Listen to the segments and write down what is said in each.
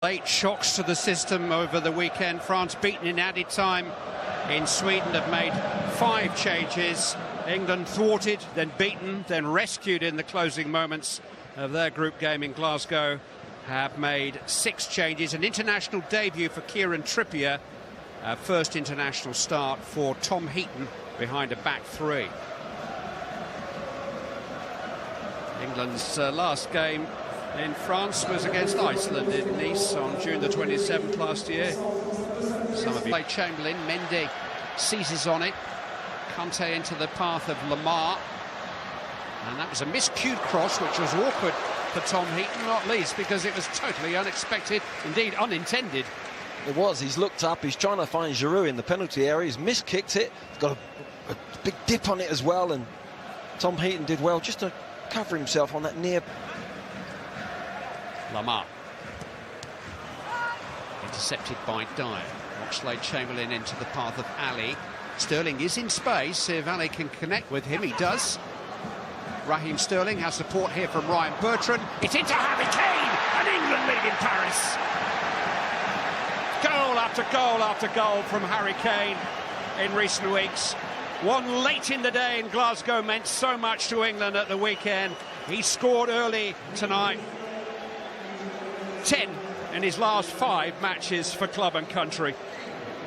Late shocks to the system over the weekend. France beaten in added time in Sweden, have made 5 changes. England thwarted, then beaten, then rescued in the closing moments of their group game in Glasgow. Have made 6 changes. An international debut for Kieran Trippier. First international start for Tom Heaton behind a back 3. England's last game in France was against Iceland in Nice on June the 27th last year. Some of you play Chamberlain. Mendy seizes on it. Kanté into the path of Lamar. And that was a miscued cross, which was awkward for Tom Heaton, not least because it was totally unexpected, indeed unintended. It was. He's looked up. He's trying to find Giroud in the penalty area. He's miskicked it. He's got a big dip on it as well. And Tom Heaton did well just to cover himself on that near. Lamar. Intercepted by Dyer. Oxlade-Chamberlain into the path of Ali. Sterling is in space. If Ali can connect with him, he does. Raheem Sterling has support here from Ryan Bertrand. It's into Harry Kane, and England lead in Paris. Goal after goal after goal from Harry Kane in recent weeks. One late in the day in Glasgow meant so much to England at the weekend. He scored early tonight. 10 in his last 5 matches for club and country.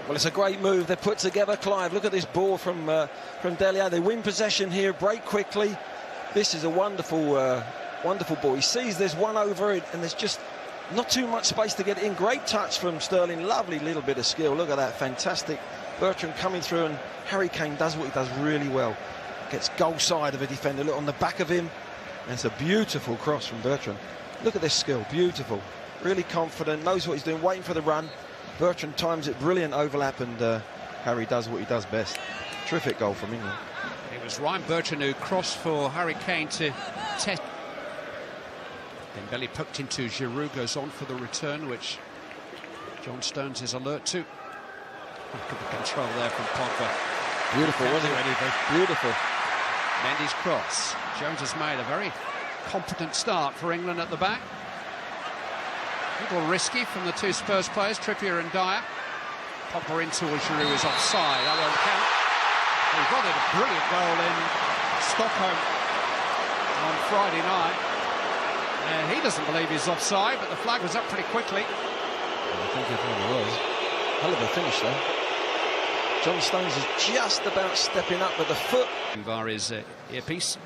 Well, it's a great move they put together, Clive. Look at this ball from Dele Alli. They win possession here, break quickly. This is a wonderful, wonderful ball. He sees there's one over it, and there's just not too much space to get in. Great touch from Sterling. Lovely little bit of skill. Look at that, fantastic. Bertrand coming through, and Harry Kane does what he does really well. Gets goal side of a defender. Look on the back of him. And it's a beautiful cross from Bertrand. Look at this skill, beautiful. Really confident, knows what he's doing, waiting for the run. Bertrand times it, brilliant overlap, and Harry does what he does best. Terrific goal from England. It was Ryan Bertrand who crossed for Harry Kane to test. Dembele poked into Giroud, goes on for the return, which John Stones is alert to. Look at the control there from Pogba. Beautiful, wasn't it? Beautiful. Mendy's cross. Jones has made a very competent start for England at the back. A little risky from the 2 Spurs players, Trippier and Dyer. Pogba in towards Giroud is offside. That won't count. He got it, a brilliant goal in Stockholm on Friday night. And he doesn't believe he's offside, but the flag was up pretty quickly. I think it probably was. Hell of a finish though. John Stones is just about stepping up with the foot. Via his earpiece.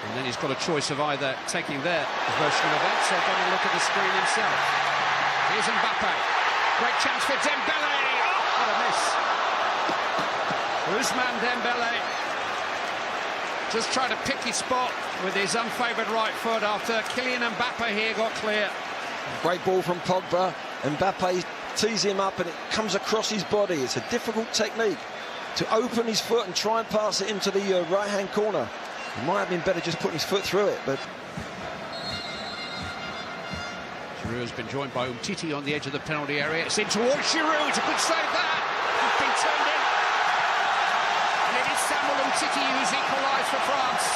And then he's got a choice of either taking their version of events or going to look at the screen himself. Here's Mbappe. Great chance for Dembele. Oh, what a miss. Ousmane Dembele just trying to pick his spot with his unfavoured right foot after Kylian Mbappe here got clear. Great ball from Pogba. Mbappe tees him up and it comes across his body. It's a difficult technique to open his foot and try and pass it into the right-hand corner. It might have been better just putting his foot through it, but... Giroud has been joined by Umtiti on the edge of the penalty area. It's in towards Giroud. It's a good save there. It's been turned in. And it is Samuel Umtiti who's equalised for France.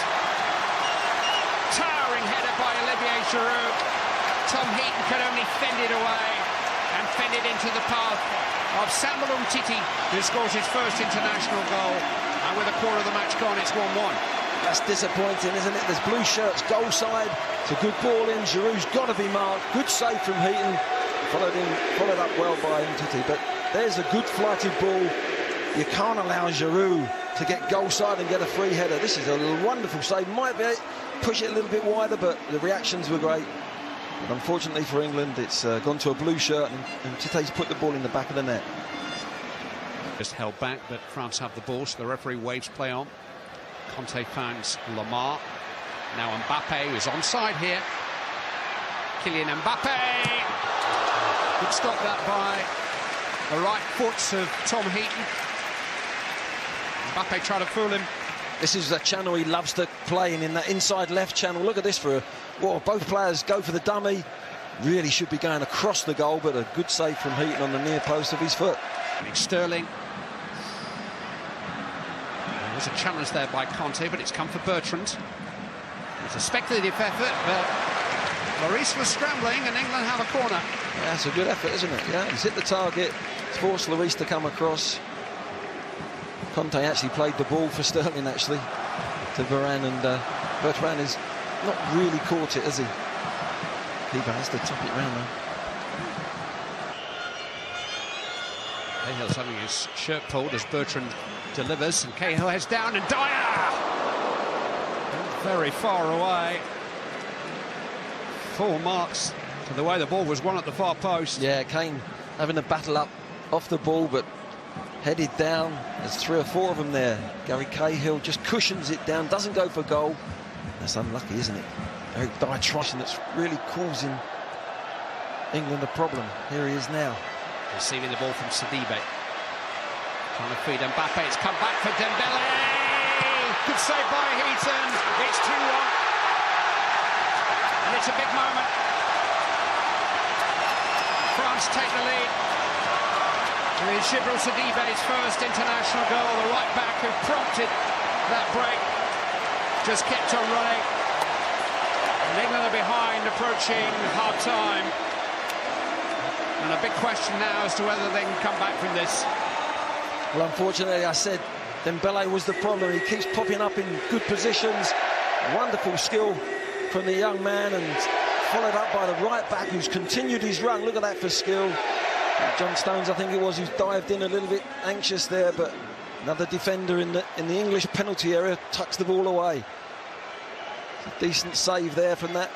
Towering header by Olivier Giroud. Tom Heaton can only fend it away and fend it into the path of Samuel Umtiti, who scores his first international goal. And with a quarter of the match gone, it's 1-1. That's disappointing, isn't it? There's blue shirts, goal side. It's a good ball in. Giroud's got to be marked. Good save from Heaton. Followed up well by Umtiti. But there's a good flighted ball. You can't allow Giroud to get goal side and get a free header. This is a wonderful save. Might be push it a little bit wider, but the reactions were great. But unfortunately for England, it's gone to a blue shirt, and Umtiti's put the ball in the back of the net. Just held back, but France have the ball, so the referee waves play on. Kanté finds Lamar. Now Mbappe is onside here. Kylian Mbappe. Good stop that by the right foot of Tom Heaton. Mbappe trying to fool him. This is the channel he loves to play in that inside left channel. Look at this both players go for the dummy. Really should be going across the goal, but a good save from Heaton on the near post of his foot. Sterling. There's a challenge there by Kanté, but it's come for Bertrand. It's a speculative effort, but Lloris was scrambling and England have a corner. Yeah, that's a good effort, isn't it? Yeah, he's hit the target. It's forced Lloris to come across. Conte actually played the ball for Sterling, actually, to Varane, and Bertrand has not really caught it, has he? Keeper has to top it round, though. Cahill's having his shirt pulled as Bertrand delivers, and Cahill heads down, and Dyer! Very far away. Full marks to the way the ball was won at the far post. Yeah, Kane having a battle up off the ball, but headed down. There's 3 or 4 of them there. Gary Cahill just cushions it down, doesn't go for goal. That's unlucky, isn't it? Eric Dyer trying, that's really causing England a problem. Here he is now. Receiving the ball from Sidibe. Trying to feed Mbappe. It's come back for Dembele. Good save by Heaton. It's 2-1. And it's a big moment. France take the lead. With Djibril Sidibe's first international goal, the right back who prompted that break just kept on running. And England are behind, approaching half-time. And a big question now as to whether they can come back from this. Well, unfortunately, I said Dembele was the problem. He keeps popping up in good positions. Wonderful skill from the young man, and followed up by the right back who's continued his run. Look at that for skill. John Stones, I think it was, who's dived in a little bit anxious there, but another defender in the English penalty area tucks the ball away. It's a decent save there from that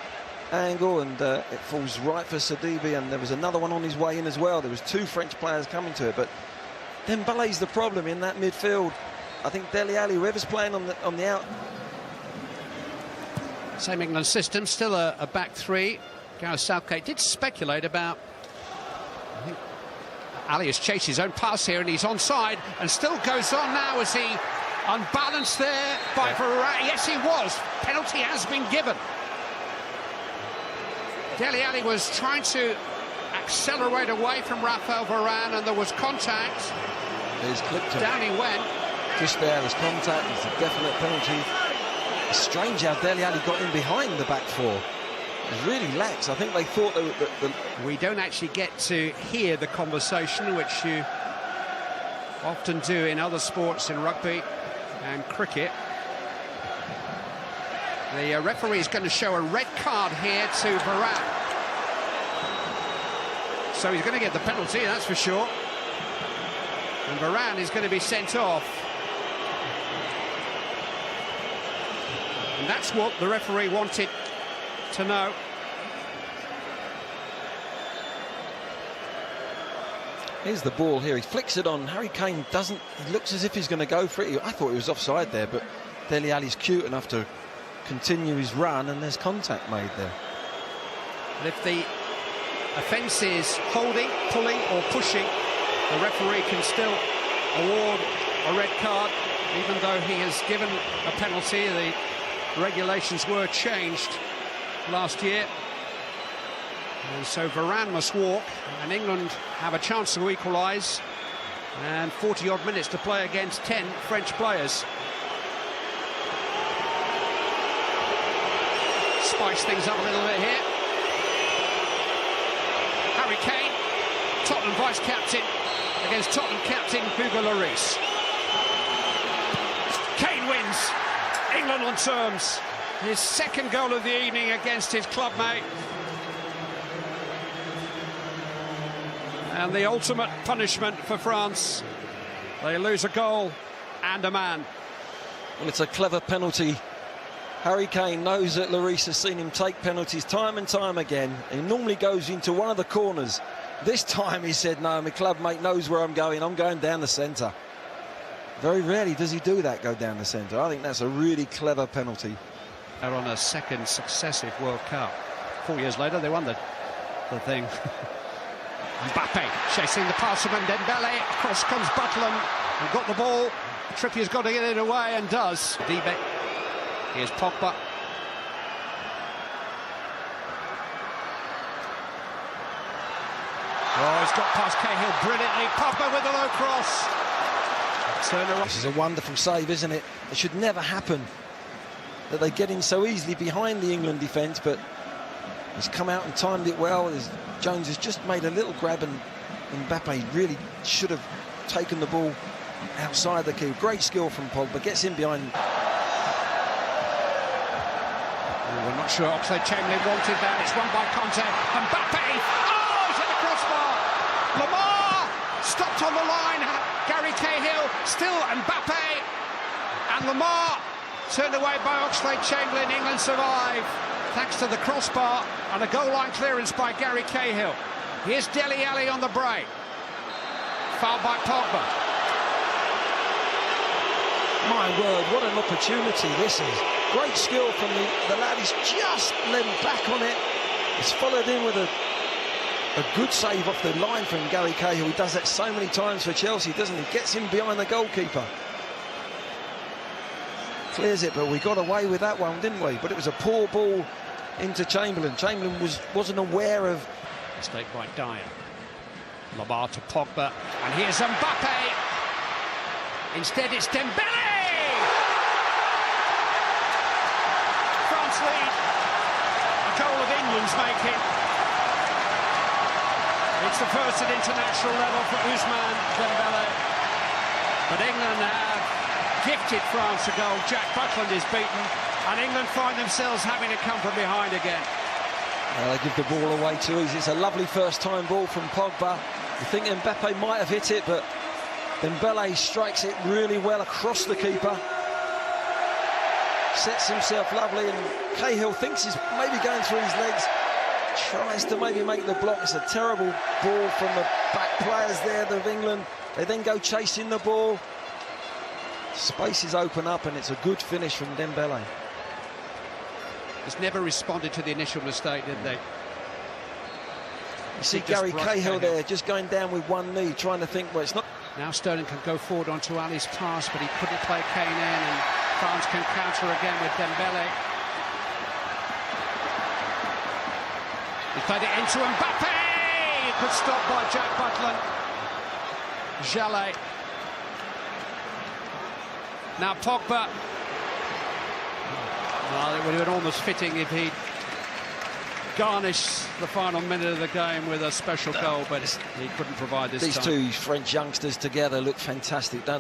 angle, and it falls right for Sidibe, and there was another one on his way in as well. There was 2 French players coming to it, but Dembele's the problem in that midfield. I think Dele Alli, whoever's playing on the out. Same England system, still a back 3. Gareth Southgate did speculate about, I think Ali has chased his own pass here, and he's onside, and still goes on now as he unbalanced there by Varane. Yes, he was. Penalty has been given. Dele Alli was trying to accelerate away from Raphael Varane, and there was contact. He's clipped him. Down he went. Just there, there's contact. It's a definite penalty. It's strange how Dele Alli got in behind the back 4. It's really lax. I think they thought we don't actually get to hear the conversation, which you often do in other sports, in rugby and cricket. The referee is going to show a red card here to Varane. So he's going to get the penalty, that's for sure. And Varane is going to be sent off. And that's what the referee wanted to know. Here's the ball here. He flicks it on. Harry Kane doesn't. He looks as if he's going to go for it. I thought he was offside there, but Dele Alli's cute enough to continue his run, and there's contact made there. And if the offence is holding, pulling or pushing, the referee can still award a red card, even though he has given a penalty. The regulations were changed last year, and so Varane must walk, and England have a chance to equalise, and 40-odd minutes to play against 10 French players. Spice things up a little bit here. Harry Kane, Tottenham vice-captain, against Tottenham captain Hugo Lloris. Kane wins. England on terms. His second goal of the evening against his clubmate. And the ultimate punishment for France. They lose a goal and a man. Well, it's a clever penalty. Harry Kane knows that Lloris has seen him take penalties time and time again. He normally goes into one of the corners. This time he said, no, my clubmate knows where I'm going down the centre. Very rarely does he do that, go down the centre. I think that's a really clever penalty. They're on a second successive World Cup. 4 years later, they won the thing. Mbappe chasing the pass from Dembele. Across comes Butland and got the ball. Trippier's got to get it away and does. Sidibe. Here's Pogba. Oh, he's got past Cahill brilliantly. Pogba with a low cross. This is a wonderful save, isn't it? It should never happen that they get in so easily behind the England defence, but He's come out and timed it well. Jones has just made a little grab, and Mbappe really should have taken the ball outside the key. Great skill from Pogba, gets in behind. We're not sure Oxlade-Chamberlain wanted that. It's won by Conte. Mbappe! Oh, he's hit the crossbar! Lamar stopped on the line. Gary Cahill still Mbappe. And Lamar turned away by Oxlade-Chamberlain. England survive thanks to the crossbar and a goal line clearance by Gary Cahill. Here's Dele Alli on the break. Fouled by Pogba. My word, what an opportunity this is. Great skill from the lad. He's just led back on it. It's followed in with a good save off the line from Gary Cahill. He does that so many times for Chelsea, doesn't he? Gets in behind the goalkeeper. Clears it, but we got away with that one, didn't we? But it was a poor ball into Chamberlain. Chamberlain wasn't aware of... Mistake by Dyer. Lamar to Pogba. And here's Mbappe. Instead, it's Dembele! France lead. A goal of England's making. It's the first at international level for Ousmane Dembele. But England have gifted France a goal. Jack Butland is beaten, and England find themselves having to come from behind again. They give the ball away too easy. It's a lovely first-time ball from Pogba. You think Mbappe might have hit it, but Dembele strikes it really well across the keeper. Sets himself lovely, and Cahill thinks he's maybe going through his legs. Tries to maybe make the block. It's a terrible ball from the back players there of England. They then go chasing the ball. Spaces open up, and it's a good finish from Dembele. Just never responded to the initial mistake, did they? You see Gary Cahill there, just going down with one knee, trying to think, well, it's not... Now Sterling can go forward onto Ali's pass, but he couldn't play Kane in, and France can counter again with Dembele. He played it into Mbappe! Good stop by Jack Butland. Jallet. Now Pogba. Well, it would have been almost fitting if he'd garnished the final minute of the game with a special goal, but he couldn't provide this time. These two French youngsters together look fantastic, don't they?